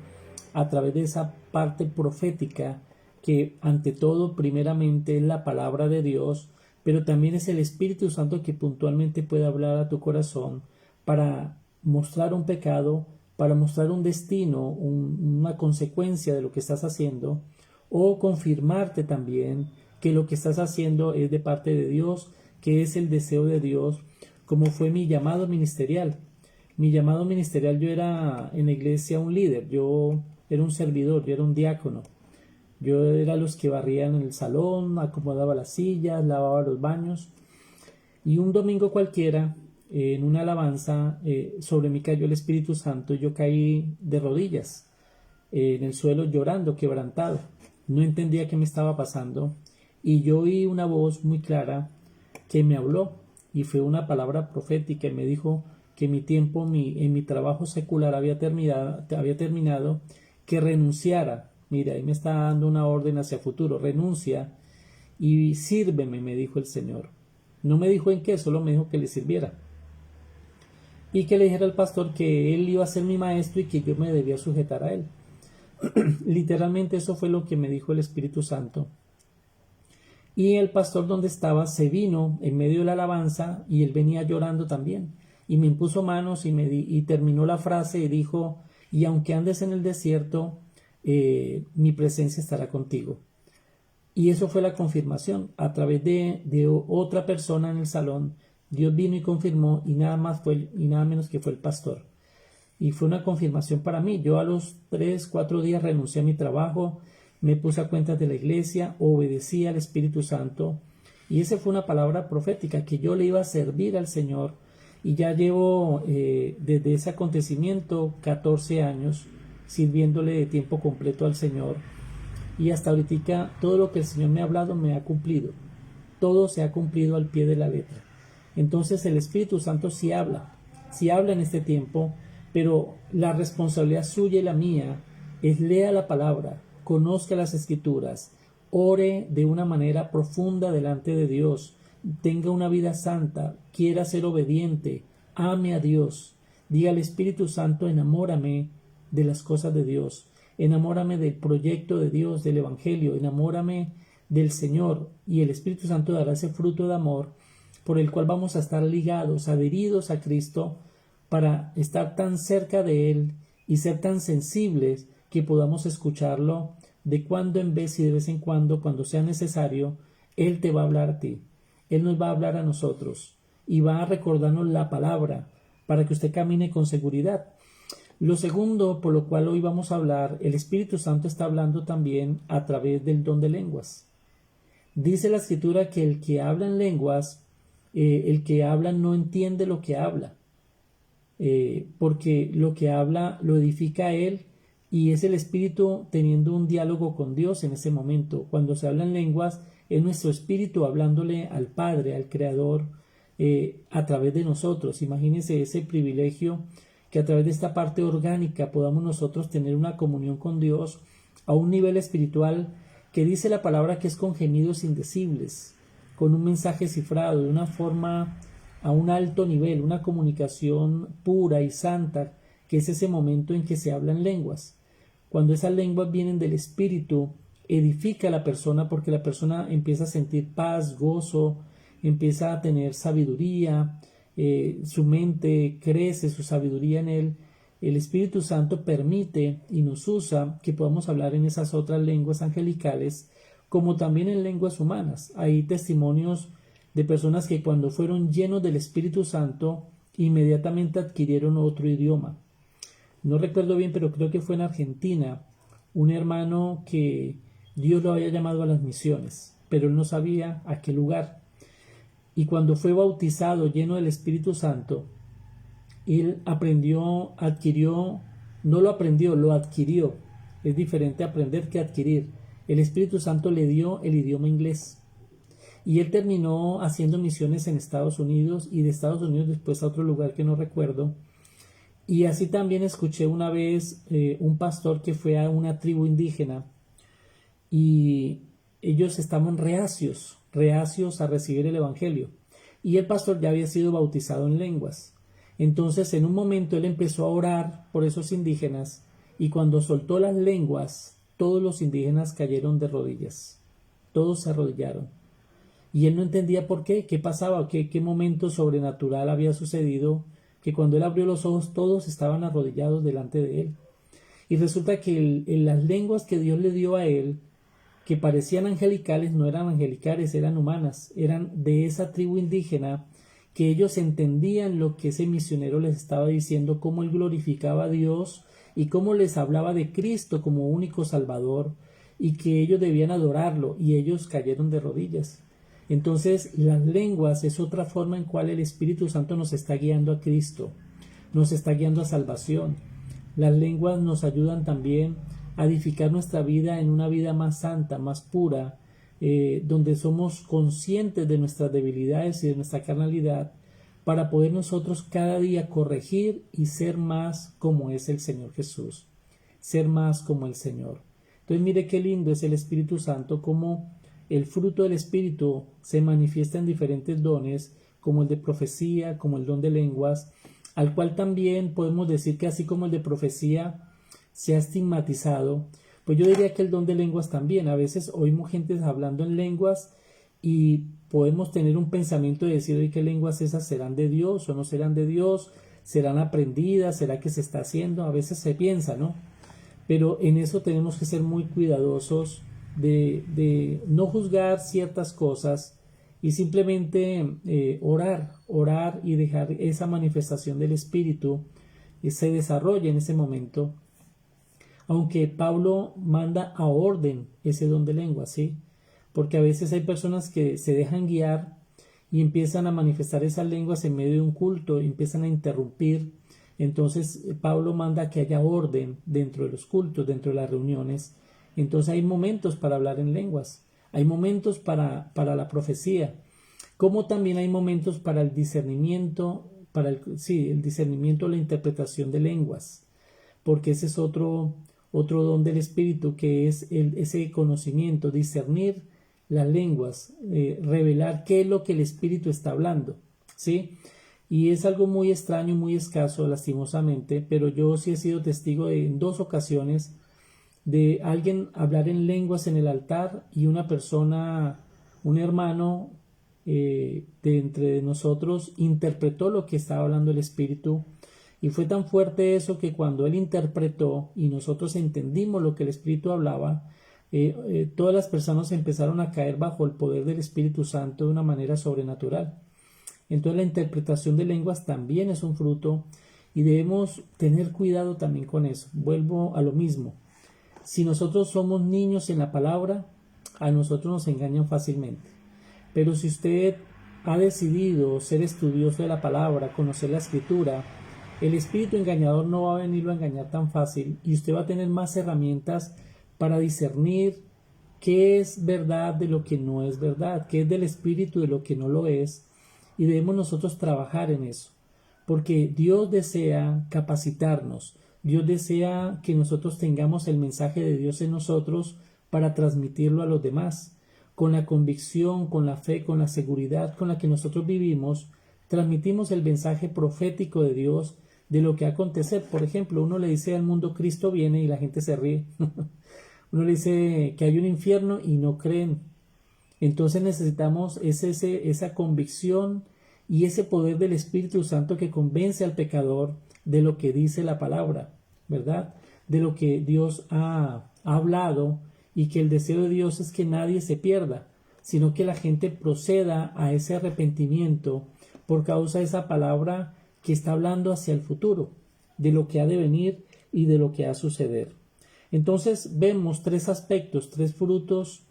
a través de esa parte profética que ante todo primeramente es la palabra de Dios, pero también es el Espíritu Santo que puntualmente puede hablar a tu corazón para mostrar un pecado, para mostrar un destino, una consecuencia de lo que estás haciendo, o confirmarte también que lo que estás haciendo es de parte de Dios, que es el deseo de Dios, como fue mi llamado ministerial. Mi llamado ministerial, yo era en la iglesia un líder, yo era un servidor, yo era un diácono. Yo era los que barrían en el salón, acomodaba las sillas, lavaba los baños. Y un domingo cualquiera, en una alabanza, sobre mí cayó el Espíritu Santo y yo caí de rodillas en el suelo llorando, quebrantado. No entendía qué me estaba pasando y yo oí una voz muy clara que me habló y fue una palabra profética y me dijo que mi tiempo en mi trabajo secular había terminado, que renunciara. Mira, ahí me está dando una orden hacia futuro, renuncia y sírveme, me dijo el Señor. No me dijo en qué, solo me dijo que le sirviera y que le dijera al pastor que él iba a ser mi maestro y que yo me debía sujetar a él. Literalmente eso fue lo que me dijo el Espíritu Santo. Y el pastor donde estaba se vino en medio de la alabanza y él venía llorando también y me impuso manos y terminó la frase y dijo, y aunque andes en el desierto, mi presencia estará contigo. Y eso fue la confirmación a través de otra persona en el salón. Dios vino y confirmó y nada menos que fue el pastor. Y fue una confirmación para mí. Yo a los 3-4 días renuncié a mi trabajo, me puse a cuentas de la iglesia, obedecí al Espíritu Santo. Y esa fue una palabra profética, que yo le iba a servir al Señor Y ya llevo desde ese acontecimiento 14 años sirviéndole de tiempo completo al Señor. Y hasta ahorita todo lo que el Señor me ha hablado me ha cumplido. Todo se ha cumplido al pie de la letra. Entonces el Espíritu Santo sí habla en este tiempo, pero la responsabilidad suya y la mía es lea la palabra, conozca las Escrituras, ore de una manera profunda delante de Dios, tenga una vida santa, quiera ser obediente, ame a Dios, diga al Espíritu Santo, enamórame de las cosas de Dios, enamórame del proyecto de Dios, del Evangelio, enamórame del Señor, y el Espíritu Santo dará ese fruto de amor por el cual vamos a estar ligados, adheridos a Cristo, para estar tan cerca de Él y ser tan sensibles que podamos escucharlo de cuando en vez y de vez en cuando sea necesario. Él te va a hablar a ti, Él nos va a hablar a nosotros y va a recordarnos la palabra para que usted camine con seguridad. Lo segundo, por lo cual hoy vamos a hablar, el Espíritu Santo está hablando también a través del don de lenguas. Dice la Escritura que el que habla en lenguas, el que habla no entiende lo que habla, porque lo que habla lo edifica a él y es el Espíritu teniendo un diálogo con Dios en ese momento. Cuando se habla en lenguas, es nuestro Espíritu hablándole al Padre, al Creador, a través de nosotros. Imagínense ese privilegio que a través de esta parte orgánica podamos nosotros tener una comunión con Dios a un nivel espiritual que dice la palabra que es con gemidos indecibles, con un mensaje cifrado, de una forma a un alto nivel, una comunicación pura y santa, que es ese momento en que se hablan lenguas. Cuando esas lenguas vienen del Espíritu, edifica a la persona porque la persona empieza a sentir paz, gozo, empieza a tener sabiduría, su mente crece, su sabiduría en él. El Espíritu Santo permite y nos usa que podamos hablar en esas otras lenguas angelicales, como también en lenguas humanas. Hay testimonios de personas que cuando fueron llenos del Espíritu Santo, inmediatamente adquirieron otro idioma. No recuerdo bien, pero creo que fue en Argentina, un hermano que Dios lo había llamado a las misiones, pero él no sabía a qué lugar. Y cuando fue bautizado lleno del Espíritu Santo, él lo adquirió. Es diferente aprender que adquirir. El Espíritu Santo le dio el idioma inglés. Y él terminó haciendo misiones en Estados Unidos y de Estados Unidos después a otro lugar que no recuerdo. Y así también escuché una vez un pastor que fue a una tribu indígena y ellos estaban reacios a recibir el Evangelio. Y el pastor ya había sido bautizado en lenguas. Entonces en un momento él empezó a orar por esos indígenas y cuando soltó las lenguas, todos los indígenas cayeron de rodillas. Todos se arrodillaron. Y él no entendía por qué pasaba, qué momento sobrenatural había sucedido, que cuando él abrió los ojos todos estaban arrodillados delante de él. Y resulta que las lenguas que Dios le dio a él, que parecían angelicales, no eran angelicales, eran humanas, eran de esa tribu indígena, que ellos entendían lo que ese misionero les estaba diciendo, cómo él glorificaba a Dios y cómo les hablaba de Cristo como único Salvador y que ellos debían adorarlo, y ellos cayeron de rodillas. Entonces las lenguas es otra forma en cual el Espíritu Santo nos está guiando a Cristo, nos está guiando a salvación. Las lenguas nos ayudan también a edificar nuestra vida en una vida más santa, más pura, donde somos conscientes de nuestras debilidades y de nuestra carnalidad, para poder nosotros cada día corregir y ser más como es el Señor Jesús, ser más como el Señor. Entonces mire qué lindo es el Espíritu Santo, como el fruto del Espíritu se manifiesta en diferentes dones, como el de profecía, como el don de lenguas, al cual también podemos decir que así como el de profecía se ha estigmatizado, pues yo diría que el don de lenguas también. A veces oímos gente hablando en lenguas y podemos tener un pensamiento de decir, oye, ¿qué lenguas esas serán de Dios o no serán de Dios? ¿Serán aprendidas? ¿Será que se está haciendo? A veces se piensa, ¿no? Pero en eso tenemos que ser muy cuidadosos de no juzgar ciertas cosas y simplemente orar y dejar esa manifestación del Espíritu se desarrolle en ese momento. Aunque Pablo manda a orden ese don de lengua, ¿sí? Porque a veces hay personas que se dejan guiar y empiezan a manifestar esas lenguas en medio de un culto, empiezan a interrumpir. Entonces Pablo manda que haya orden dentro de los cultos, dentro de las reuniones. Entonces hay momentos para hablar en lenguas, hay momentos para la profecía, como también hay momentos para el discernimiento, el discernimiento, la interpretación de lenguas, porque ese es otro don del Espíritu, que es ese conocimiento, discernir las lenguas, revelar qué es lo que el Espíritu está hablando, ¿sí? Y es algo muy extraño, muy escaso, lastimosamente, pero yo sí he sido testigo en 2 ocasiones de alguien hablar en lenguas en el altar y una persona, un hermano de entre nosotros, interpretó lo que estaba hablando el Espíritu, y fue tan fuerte eso que cuando él interpretó y nosotros entendimos lo que el Espíritu hablaba, todas las personas empezaron a caer bajo el poder del Espíritu Santo de una manera sobrenatural. Entonces la interpretación de lenguas también es un fruto y debemos tener cuidado también con eso. Vuelvo a lo mismo. Si nosotros somos niños en la palabra, a nosotros nos engañan fácilmente. Pero si usted ha decidido ser estudioso de la palabra, conocer la escritura, el espíritu engañador no va a venirlo a engañar tan fácil y usted va a tener más herramientas para discernir qué es verdad de lo que no es verdad, qué es del espíritu de lo que no lo es, y debemos nosotros trabajar en eso, porque Dios desea capacitarnos, Dios desea que nosotros tengamos el mensaje de Dios en nosotros para transmitirlo a los demás. Con la convicción, con la fe, con la seguridad con la que nosotros vivimos, transmitimos el mensaje profético de Dios de lo que va a acontecer. Por ejemplo, uno le dice al mundo Cristo viene y la gente se ríe. Uno le dice que hay un infierno y no creen. Entonces necesitamos esa convicción y ese poder del Espíritu Santo que convence al pecador de lo que dice la palabra, ¿verdad? De lo que Dios ha hablado, y que el deseo de Dios es que nadie se pierda, sino que la gente proceda a ese arrepentimiento por causa de esa palabra que está hablando hacia el futuro, de lo que ha de venir y de lo que ha de suceder. Entonces vemos 3 aspectos, 3 frutos,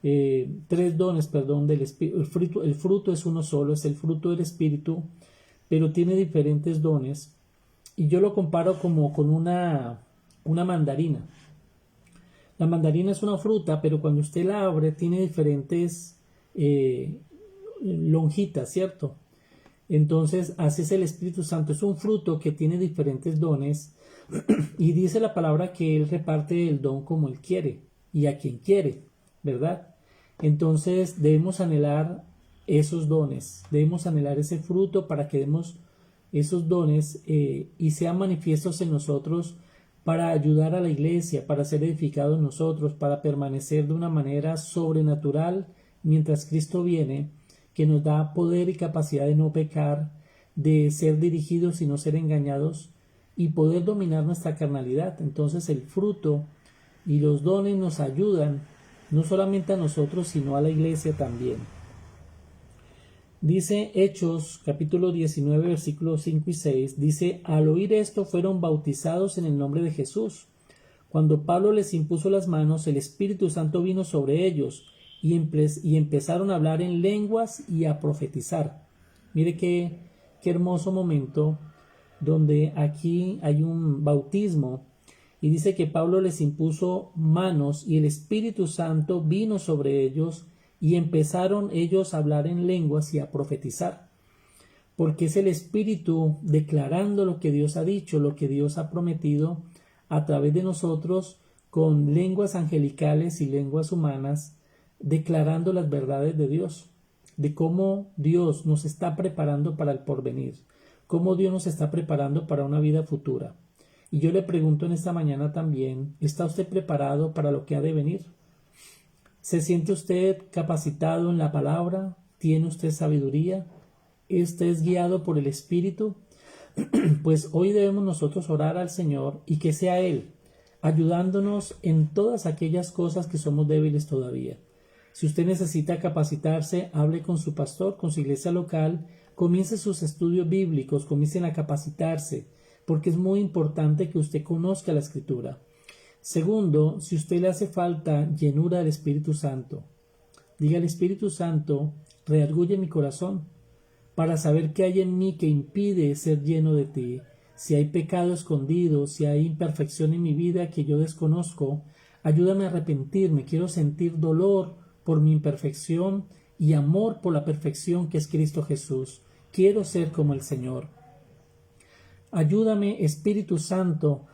3 dones, del Espíritu. El fruto es uno solo, es el fruto del Espíritu, pero tiene diferentes dones, y yo lo comparo como con una mandarina. La mandarina es una fruta, pero cuando usted la abre tiene diferentes lonjitas, ¿cierto? Entonces, así es el Espíritu Santo. Es un fruto que tiene diferentes dones y dice la palabra que Él reparte el don como Él quiere y a quien quiere, ¿verdad? Entonces, debemos anhelar esos dones, debemos anhelar ese fruto para que demos esos dones y sean manifiestos en nosotros, para ayudar a la iglesia, para ser edificados nosotros, para permanecer de una manera sobrenatural mientras Cristo viene, que nos da poder y capacidad de no pecar, de ser dirigidos y no ser engañados, y poder dominar nuestra carnalidad. Entonces el fruto y los dones nos ayudan no solamente a nosotros, sino a la iglesia también. Dice Hechos capítulo 19 versículos 5 y 6, dice: al oír esto fueron bautizados en el nombre de Jesús. Cuando Pablo les impuso las manos, el Espíritu Santo vino sobre ellos y empezaron a hablar en lenguas y a profetizar. Mire qué hermoso momento, donde aquí hay un bautismo y dice que Pablo les impuso manos y el Espíritu Santo vino sobre ellos y empezaron ellos a hablar en lenguas y a profetizar, porque es el Espíritu declarando lo que Dios ha dicho, lo que Dios ha prometido a través de nosotros, con lenguas angelicales y lenguas humanas, declarando las verdades de Dios, de cómo Dios nos está preparando para el porvenir, cómo Dios nos está preparando para una vida futura. Y yo le pregunto en esta mañana también, ¿está usted preparado para lo que ha de venir? ¿Se siente usted capacitado en la palabra? ¿Tiene usted sabiduría? ¿Usted es guiado por el Espíritu? Pues hoy debemos nosotros orar al Señor y que sea Él ayudándonos en todas aquellas cosas que somos débiles todavía. Si usted necesita capacitarse, hable con su pastor, con su iglesia local, comience sus estudios bíblicos, comiencen a capacitarse, porque es muy importante que usted conozca la Escritura. Segundo, si usted le hace falta llenura del Espíritu Santo, diga al Espíritu Santo, redarguye mi corazón, para saber qué hay en mí que impide ser lleno de ti. Si hay pecado escondido, si hay imperfección en mi vida que yo desconozco, ayúdame a arrepentirme. Quiero sentir dolor por mi imperfección y amor por la perfección que es Cristo Jesús. Quiero ser como el Señor. Ayúdame, Espíritu Santo,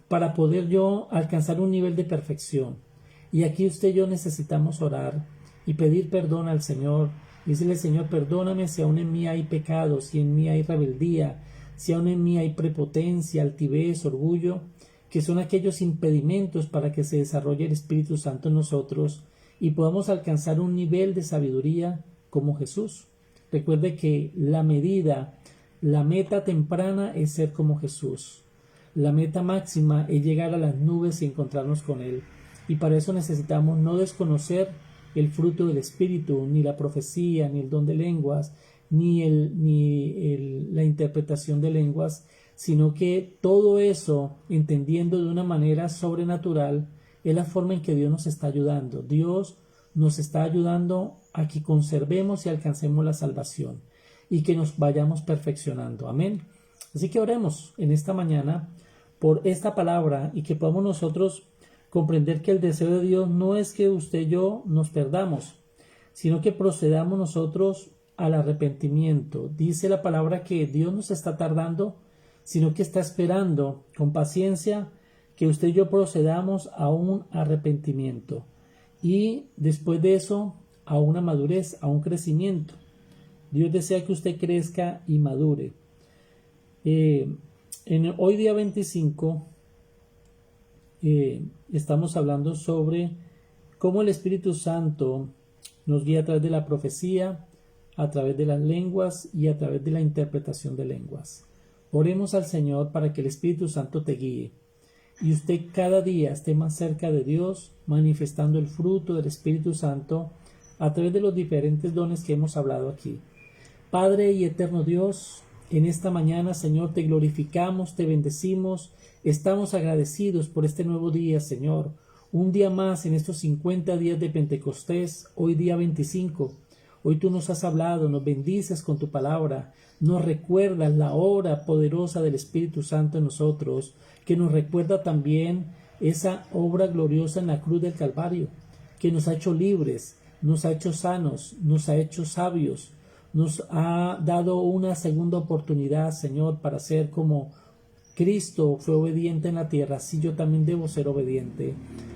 para poder yo alcanzar un nivel de perfección. Y aquí usted y yo necesitamos orar y pedir perdón al Señor. Decirle, Señor, perdóname si aún en mí hay pecado, si en mí hay rebeldía, si aún en mí hay prepotencia, altivez, orgullo, que son aquellos impedimentos para que se desarrolle el Espíritu Santo en nosotros y podamos alcanzar un nivel de sabiduría como Jesús. Recuerde que la meta temprana es ser como Jesús. La meta máxima es llegar a las nubes y encontrarnos con Él. Y para eso necesitamos no desconocer el fruto del Espíritu, ni la profecía, ni el don de lenguas, ni la interpretación de lenguas, sino que todo eso, entendiendo de una manera sobrenatural, es la forma en que Dios nos está ayudando. Dios nos está ayudando a que conservemos y alcancemos la salvación y que nos vayamos perfeccionando. Amén. Así que oremos en esta mañana por esta palabra y que podamos nosotros comprender que el deseo de Dios no es que usted y yo nos perdamos, sino que procedamos nosotros al arrepentimiento. Dice la palabra que Dios no se está tardando, sino que está esperando con paciencia que usted y yo procedamos a un arrepentimiento y después de eso a una madurez, a un crecimiento. Dios desea que usted crezca y madure. Hoy día 25 estamos hablando sobre cómo el Espíritu Santo nos guía a través de la profecía, a través de las lenguas y a través de la interpretación de lenguas. Oremos al Señor para que el Espíritu Santo te guíe y usted cada día esté más cerca de Dios, manifestando el fruto del Espíritu Santo a través de los diferentes dones que hemos hablado aquí. Padre y eterno Dios, en esta mañana, Señor, te glorificamos, te bendecimos, estamos agradecidos por este nuevo día, Señor. Un día más en estos 50 días de Pentecostés, hoy día 25. Hoy tú nos has hablado, nos bendices con tu palabra, nos recuerdas la obra poderosa del Espíritu Santo en nosotros, que nos recuerda también esa obra gloriosa en la cruz del Calvario, que nos ha hecho libres, nos ha hecho sanos, nos ha hecho sabios, nos ha dado una segunda oportunidad, Señor, para ser como Cristo fue obediente en la tierra, así yo también debo ser obediente.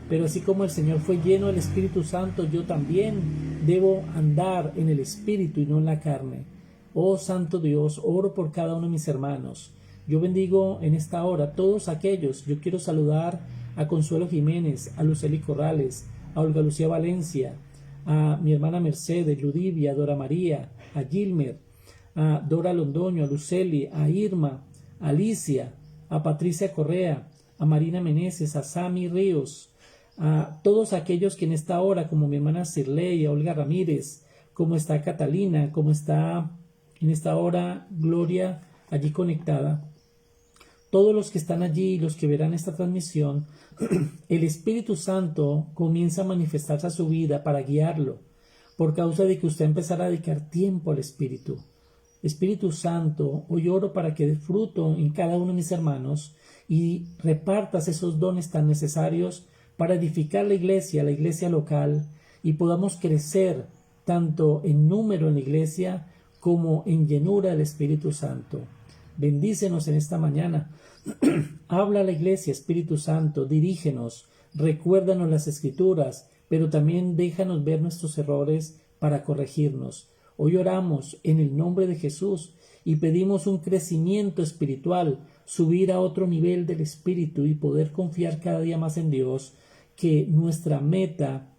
Pero así como el Señor fue lleno del Espíritu Santo, yo también debo andar en el Espíritu y no en la carne. Oh Santo Dios, oro por cada uno de mis hermanos. Yo bendigo en esta hora a todos aquellos. Yo quiero saludar a Consuelo Jiménez, a Luceli Corrales, a Olga Lucía Valencia, a mi hermana Mercedes, Ludivia, a Dora María, a Gilmer, a Dora Londoño, a Luceli, a Irma, a Alicia, a Patricia Correa, a Marina Meneses, a Sami Ríos, a todos aquellos que en esta hora, como mi hermana Cirley, a Olga Ramírez, como está Catalina, como está en esta hora Gloria allí conectada, todos los que están allí y los que verán esta transmisión, el Espíritu Santo comienza a manifestarse a su vida para guiarlo, por causa de que usted empezará a dedicar tiempo al Espíritu. Espíritu Santo, hoy oro para que dé fruto en cada uno de mis hermanos y repartas esos dones tan necesarios para edificar la iglesia local, y podamos crecer tanto en número en la iglesia como en llenura del Espíritu Santo. Bendícenos en esta mañana. Habla a la iglesia, Espíritu Santo, dirígenos, recuérdanos las Escrituras, pero también déjanos ver nuestros errores para corregirnos. Hoy oramos en el nombre de Jesús y pedimos un crecimiento espiritual, subir a otro nivel del Espíritu y poder confiar cada día más en Dios, que nuestra meta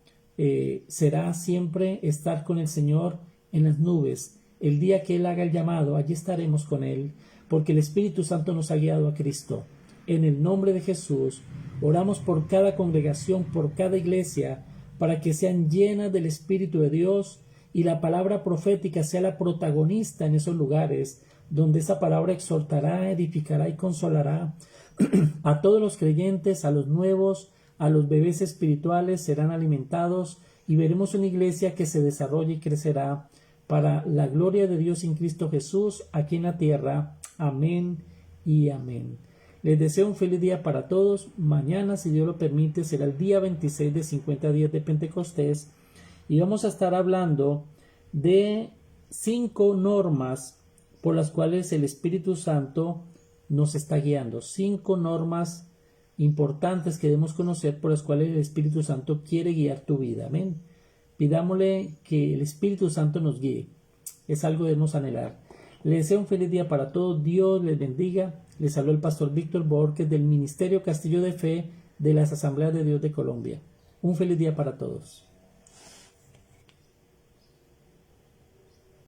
será siempre estar con el Señor en las nubes. El día que Él haga el llamado, allí estaremos con Él, porque el Espíritu Santo nos ha guiado a Cristo. En el nombre de Jesús, oramos por cada congregación, por cada iglesia, para que sean llenas del Espíritu de Dios y la palabra profética sea la protagonista en esos lugares, donde esa palabra exhortará, edificará y consolará a todos los creyentes, a los nuevos, a los bebés espirituales serán alimentados y veremos una iglesia que se desarrolla y crecerá para la gloria de Dios en Cristo Jesús, aquí en la tierra. Amén y amén. Les deseo un feliz día para todos. Mañana, si Dios lo permite, será el día 26 de 50 días de Pentecostés y vamos a estar hablando de 5 normas por las cuales el Espíritu Santo nos está guiando. 5 normas importantes que debemos conocer por las cuales el Espíritu Santo quiere guiar tu vida. Amén. Pidámosle que el Espíritu Santo nos guíe. Es algo que debemos anhelar. Les deseo un feliz día para todos. Dios les bendiga. Les habló el pastor Víctor Borges del Ministerio Castillo de Fe de las Asambleas de Dios de Colombia. Un feliz día para todos.